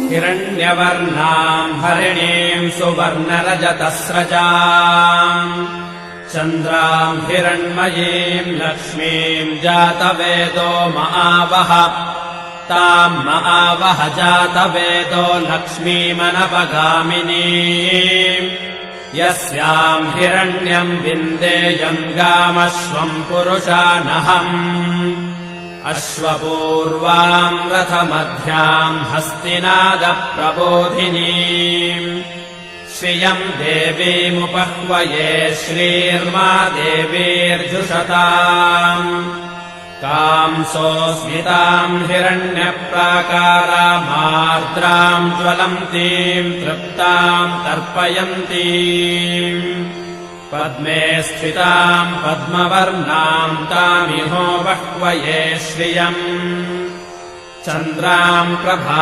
हिरण्यवर्णाम् हरिणीम् सुवर्णरजतस्रजाम् चन्द्राम् हिरण्मयीम् लक्ष्मीम् जातवेदो महावः ताम् महावः जातवेदो लक्ष्मीमनपगामिनीम् यस्याम् हिरण्यम् विन्देयम् गामश्वम् पुरुषानहम् अश्वपूर्वाम् रथमध्याम् हस्तिनादप्रबोधिनीम् श्रियम् देवीमुपह्वये श्रीर्मा देवीर्जुषताम् कांसोऽस्मिताम् हिरण्यप्राकारामार्द्राम् ज्वलन्तीम् तृप्ताम् तर्पयन्तीम् पद्मे स्थिताम् पद्मवर्णाम् तामिहो बह्वये श्रियम् चन्द्राम् प्रभा